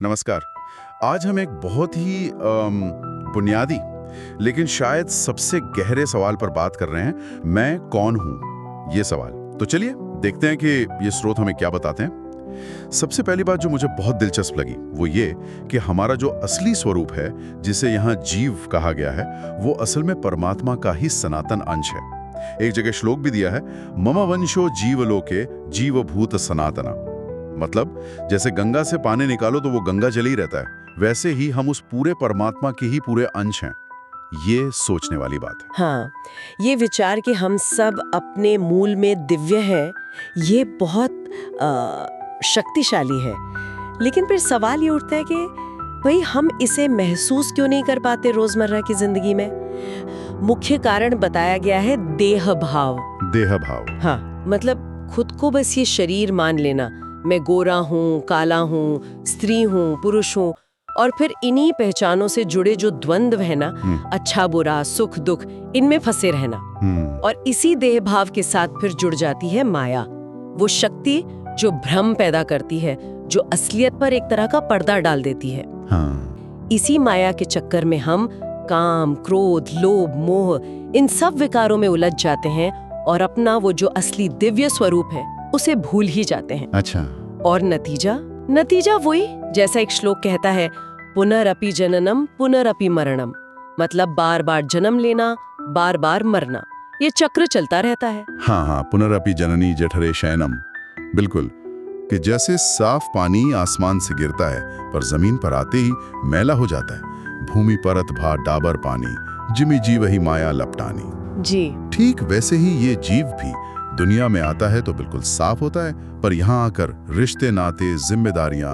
नमस्कार। आज हम एक बहुत ही बुनियादी लेकिन शायद सबसे गहरे सवाल पर बात कर रहे हैं। मैं कौन हूं? ये सवाल। तो चलिए देखते हैं कि ये स्रोत हमें क्या बताते हैं। सबसे पहली बात जो मुझे बहुत दिलचस्प लगी वो ये कि हमारा जो असली स्वरूप है, जिसे यहाँ जीव कहा गया है, वो असल में परमात्मा का ही सनातन अंश है। एक जगह श्लोक भी दिया है, मम वंशो जीवलोके जीवभूत सनातना। मतलब जैसे गंगा से पानी निकालो तो वो गंगा जल ही रहता है, वैसे ही हम उस पूरे परमात्मा के ही पूरे अंश हैं। ये सोचने वाली बात है। हाँ, ये विचार कि हम सब अपने मूल में दिव्य हैं, ये बहुत शक्तिशाली है। लेकिन फिर सवाल ये उठता है कि भाई हम इसे महसूस क्यों नहीं कर पाते रोजमर्रा की जिंदगी में? मुख्य कारण बताया गया है देह भाव। देह भाव। हाँ, मतलब खुद को बस ये शरीर मान लेना, मैं गोरा हूँ, काला हूँ, स्त्री हूँ, पुरुष हूँ, और फिर इन्हीं पहचानों से जुड़े जो द्वंद्व है ना, अच्छा बुरा, सुख दुख, इनमें फंसे रहना। और इसी देह भाव के साथ फिर जुड़ जाती है माया, वो शक्ति जो भ्रम पैदा करती है, जो असलियत पर एक तरह का पर्दा डाल देती है। इसी माया के चक्कर में हम काम, क्रोध, लोभ, मोह, इन सब विकारों में उलझ जाते हैं और अपना वो जो असली दिव्य स्वरूप है उसे भूल ही जाते हैं। अच्छा। और नतीजा वही, जैसा एक श्लोक कहता है, पुनरअपि जननम पुनरअपि मरणम। मतलब बार बार जन्म लेना, बार बार मरना, ये चक्र चलता रहता है। हाँ, पुनरअपि जननी जठरे शयनम। बिल्कुल, कि जैसे साफ पानी आसमान से गिरता है पर जमीन पर आते ही मैला हो जाता है। भूमि परत भा डाबर पानी, जिमी जीव ही माया लपटानी। जी ठीक वैसे ही ये जीव भी दुनिया में आता है तो बिल्कुल साफ होता है, पर यहाँ आकर रिश्ते, नाते, जिम्मेदारियां,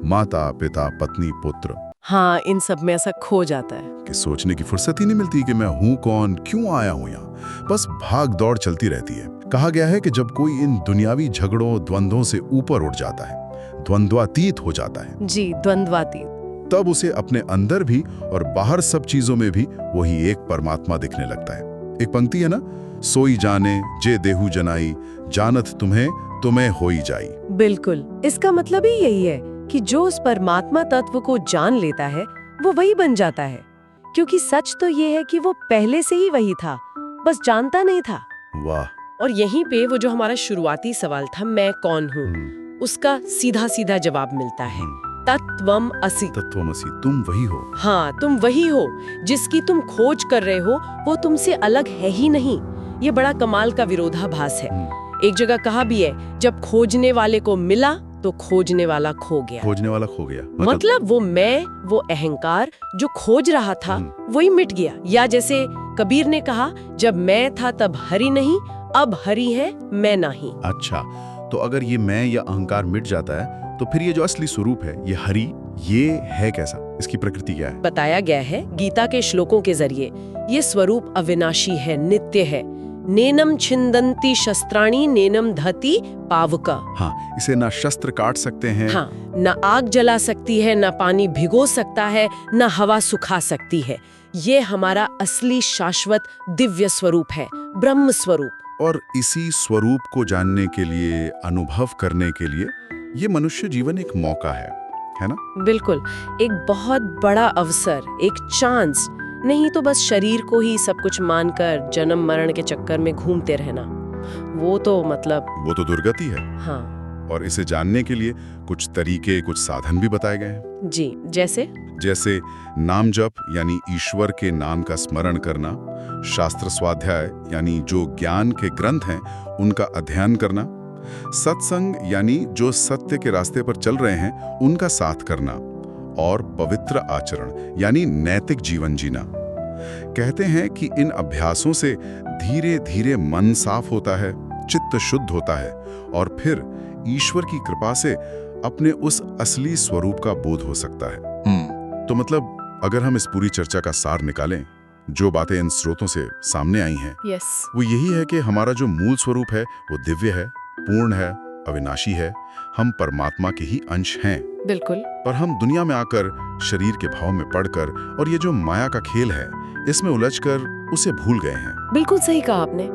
माता पिता, पत्नी, पुत्र, हाँ, इन सब में ऐसा खो जाता है कि सोचने की फुर्सत ही नहीं मिलती कि मैं हूँ कौन, क्यों आया हूँ यहाँ। बस भाग दौड़ चलती रहती है। कहा गया है कि जब कोई इन दुनियावी झगड़ों, द्वंद्वों से ऊपर उठ जाता है, द्वंद्वातीत हो जाता है, जी, द्वंद्वातीत, तब उसे अपने अंदर भी और बाहर सब चीजों में भी वही एक परमात्मा दिखने लगता है। एक पंक्ति है ना, सोई जाने जे देहु जनाई, जानत तुम्हें होई जाई। बिल्कुल, इसका मतलब ही यही है कि जो उस परमात्मा तत्व को जान लेता है वो वही बन जाता है, क्योंकि सच तो ये है कि वो पहले से ही वही था, बस जानता नहीं था। वाह। और यहीं पे वो जो हमारा शुरुआती सवाल था, मैं कौन हूँ, उसका सीधा सीधा जवाब मिलता है, तत्वम असि। तत्वमसि, तुम वही हो। हाँ, तुम वही हो जिसकी तुम खोज कर रहे हो, वो तुमसे अलग है ही नहीं। ये बड़ा कमाल का विरोधाभास है। एक जगह कहा भी है, जब खोजने वाले को मिला तो खोजने वाला खो गया। खोजने वाला खो गया मतलब वो मैं, वो अहंकार जो खोज रहा था वही मिट गया। या जैसे कबीर ने कहा, जब मैं था तब हरि नहीं, अब हरि है मैं नहीं। अच्छा, तो अगर ये मैं या अहंकार मिट जाता है तो फिर ये जो असली स्वरूप है, ये हरि, ये है कैसा? इसकी प्रकृति क्या है? बताया गया है गीता के श्लोकों के जरिए। ये स्वरूप अविनाशी है, नित्य है। नेनम छिंदंती शस्त्राणी नेनम धति पावका। हाँ, इसे ना शस्त्र काट सकते हैं, हाँ, ना आग जला सकती है, ना पानी भिगो सकता है, ना हवा सुखा सकती है। ये हमारा असली शाश्वत दिव्य स्वरूप है, ब्रह्म स्वरूप। और इसी स्वरूप को जानने के लिए, अनुभव करने के लिए ये मनुष्य जीवन एक मौका है ना? बिल्कुल, एक बहुत बड़ा अवसर, एक चांस। नहीं तो बस शरीर को ही सब कुछ मानकर जन्म मरण के चक्कर में घूमते रहना, वो तो दुर्गति है। हाँ। और इसे जानने के लिए कुछ तरीके, कुछ साधन भी बताए गए हैं। जी, जैसे नाम जप यानी ईश्वर के नाम का स्मरण करना, शास्त्र स्वाध्याय यानी जो ज्ञान के ग्रंथ हैं उनका अध्ययन करना, सत्संग यानी जो सत्य के रास्ते पर चल रहे हैं उनका साथ करना, और पवित्र आचरण यानी नैतिक जीवन जीना। कहते हैं कि इन अभ्यासों से धीरे धीरे मन साफ होता है, चित्त शुद्ध होता है, और फिर ईश्वर की कृपा से अपने उस असली स्वरूप का बोध हो सकता है। तो मतलब अगर हम इस पूरी चर्चा का सार निकालें, जो बातें इन स्रोतों से सामने आई हैं, वो यही है कि हमारा जो मूल स्वरूप है वो दिव्य है, पूर्ण है, अविनाशी है। हम परमात्मा के ही अंश हैं। बिल्कुल। पर हम दुनिया में आकर शरीर के भाव में पड़कर और ये जो माया का खेल है इसमें उलझकर उसे भूल गए हैं। बिल्कुल सही कहा आपने,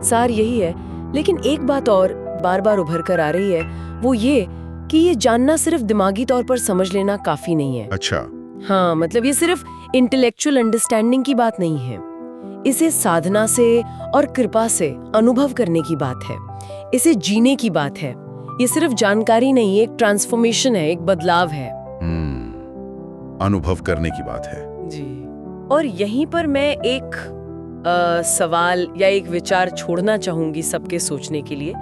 सार यही है। लेकिन एक बात और बार बार उभर कर आ रही है, वो ये कि ये जानना सिर्फ दिमागी तौर पर समझ लेना काफी नहीं है। अच्छा। हाँ, मतलब ये सिर्फ इंटेलेक्चुअल अंडरस्टैंडिंग की बात नहीं है। इसे साधना से और कृपा से अनुभव करने की बात है। इसे जीने की बात है। ये सिर्फ जानकारी नहीं, एक ट्रांसफॉर्मेशन है, एक बदलाव है। अनुभव करने की बात है जी। और यहीं पर मैं एक सवाल या एक विचार छोड़ना चाहूंगी सबके सोचने के लिए।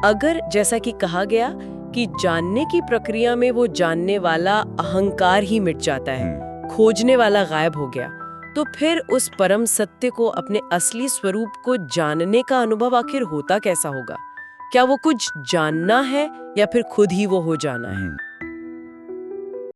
अगर जैसा कि कहा गया कि जानने की प्रक्रिया में वो जानने वाला अहंकार ही मिट जाता है, खोजने वाला गायब हो गया, तो फिर उस परम सत्य को, अपने असली स्वरूप को जानने का अनुभव आखिर होता कैसा होगा? क्या वो कुछ जानना है या फिर खुद ही वो हो जाना है?